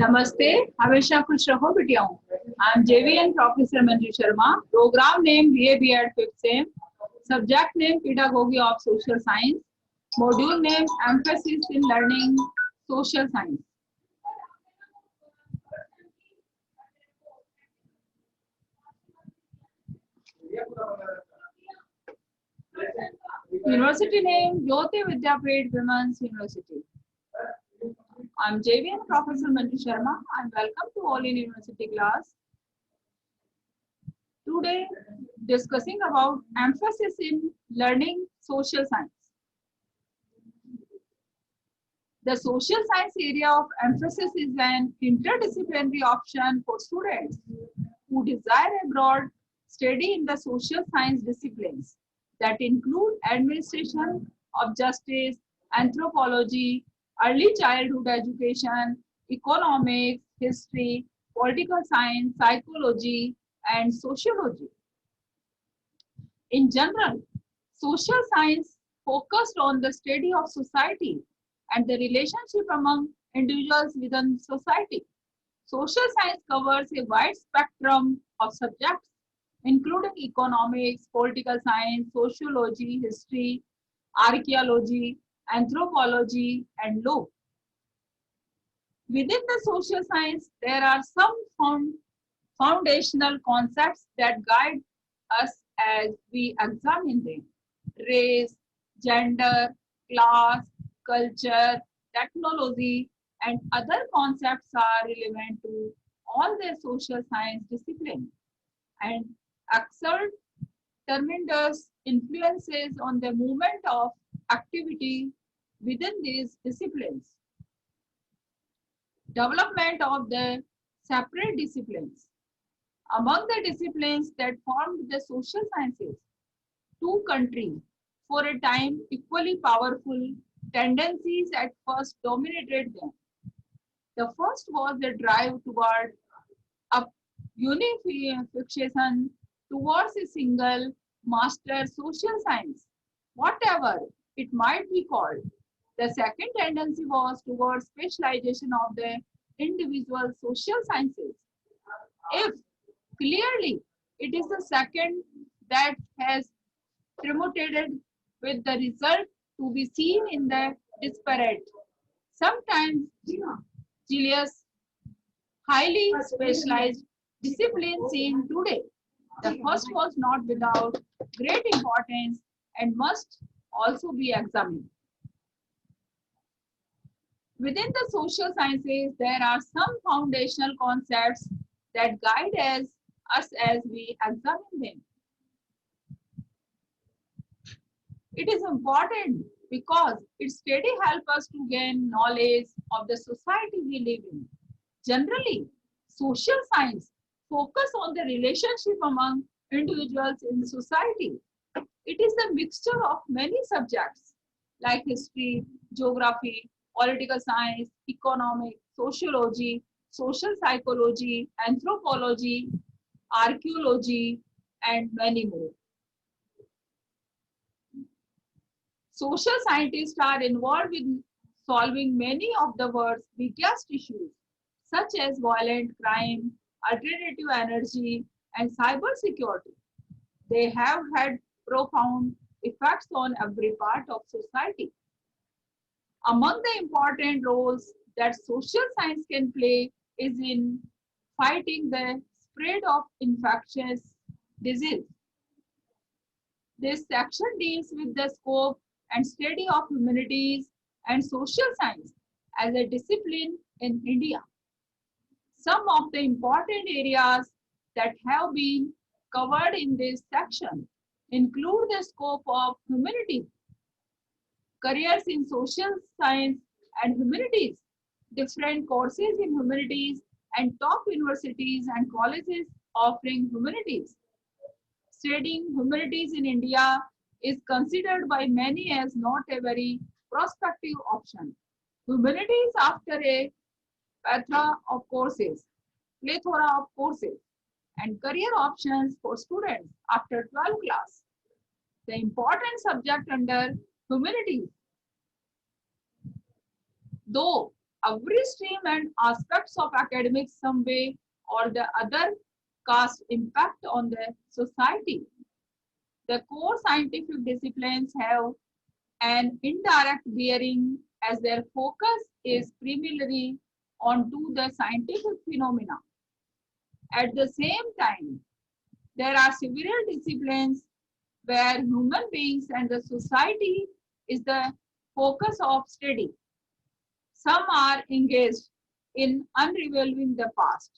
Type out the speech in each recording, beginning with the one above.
नमस्ते, हमेशा खुश रहो बिटियाओं। I am JVN professor Manju Sharma. Program name BA B.Ed 5th सेम। Subject name Pedagogy of Social Science। Module name Emphasis in Learning Social Science। University name Jyoti Vidyapeeth Women's University। I am JVN Professor Manju Sharma and welcome to all in university class. Today discussing about emphasis in learning social science. The social science area of emphasis is an interdisciplinary option for students who desire a broad study in the social science disciplines that include administration of justice, anthropology, early childhood education, economics, history, political science, psychology, and sociology. In general, social science focused on the study of society and the relationship among individuals within society. Social science covers a wide spectrum of subjects, including economics, political science, sociology, history, archaeology, anthropology, and law. Within the social science, there are some foundational concepts that guide us as we examine them. Race, gender, class, culture, technology, and other concepts are relevant to all the social science disciplines and exert tremendous influences on the movement of activity within these disciplines. Development of the separate disciplines. Among the disciplines that formed the social sciences, two countries, for a time equally powerful tendencies at first dominated them. The first was the drive toward a unification towards a single master social science, whatever it might be called. The second tendency was towards specialization of the individual social sciences. If clearly it is the second that has promoted with the result to be seen in the disparate, sometimes Julius highly specialized discipline seen today. The first was not without great importance and must also be examined. Within the social sciences, there are some foundational concepts that guide us as we examine them. It is important because its study helps us to gain knowledge of the society we live in. Generally, social science focus on the relationship among individuals in society. It is a mixture of many subjects like history, geography, political science, economics, sociology, social psychology, anthropology, archaeology, and many more. Social scientists are involved in solving many of the world's biggest issues, such as violent crime, alternative energy, and cybersecurity. They have had profound effects on every part of society. Among the important roles that social science can play is in fighting the spread of infectious disease. This section deals with the scope and study of humanities and social science as a discipline in India. Some of the important areas that have been covered in this section include the scope of humanities, careers in social science and humanities, different courses in humanities, and top universities and colleges offering humanities. Studying humanities in India is considered by many as not a very prospective option. Humanities after a plethora of courses, and career options for students after 12th class. The important subject under humanities, though Every stream and aspects of academics some way or the other cast impact on the society. The core scientific disciplines have an indirect bearing as their focus is primarily onto the scientific phenomena. At the same time, there are several disciplines where human beings and the society is the focus of study. Some are engaged in unraveling the past.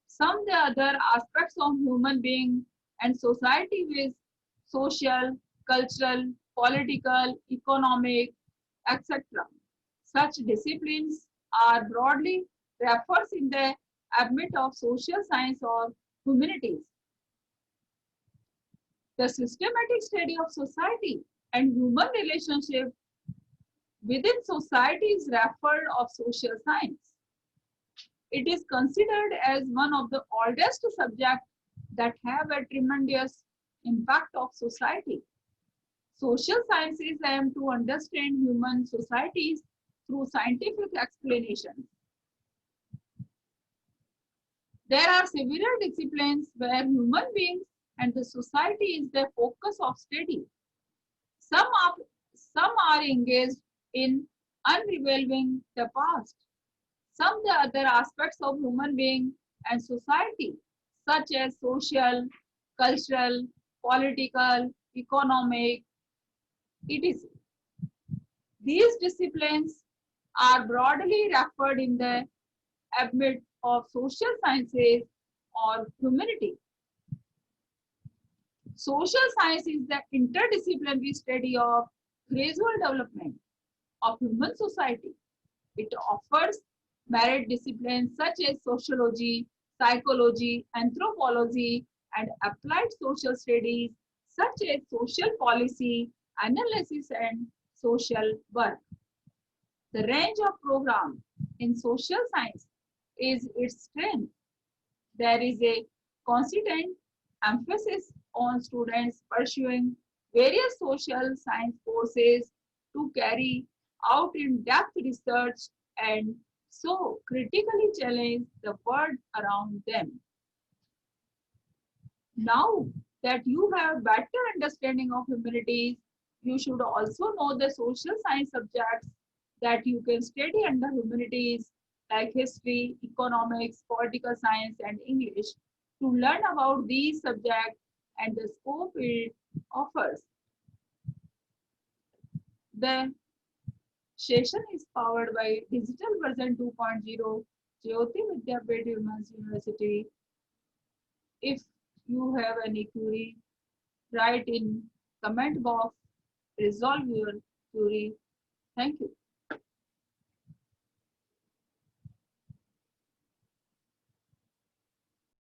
Some the other aspects of human being and society with social, cultural, political, economic, etc. Such disciplines are broadly referred in the ambit of social science or humanities. The systematic study of society and human relationship within society is referred of social science. It is considered as one of the oldest subjects that have a tremendous impact of society. Social sciences aim to understand human societies through scientific explanations. There are several disciplines where human beings and the society is the focus of study. Some are, some are engaged in unraveling the past. Some the other aspects of human being and society, such as social, cultural, political, economic, etc. These disciplines are broadly referred in the ambit of social sciences or humanity. Social science is the interdisciplinary study of gradual development of human society. It offers merit disciplines such as sociology, psychology, anthropology, and applied social studies such as social policy, analysis, and social work. The range of programs in social science is its strength. There is a consistent emphasis on students pursuing various social science courses to carry out in-depth research and so critically challenge the world around them. Now that you have better understanding of humanities, you should also know the social science subjects that you can study under humanities like history, economics, political science, and English to learn about these subjects and the scope it offers. The session is powered by Digital Version 2.0, Jyoti Vidyapeeth Women's University. If you have any query, write in comment box, resolve your query. Thank you.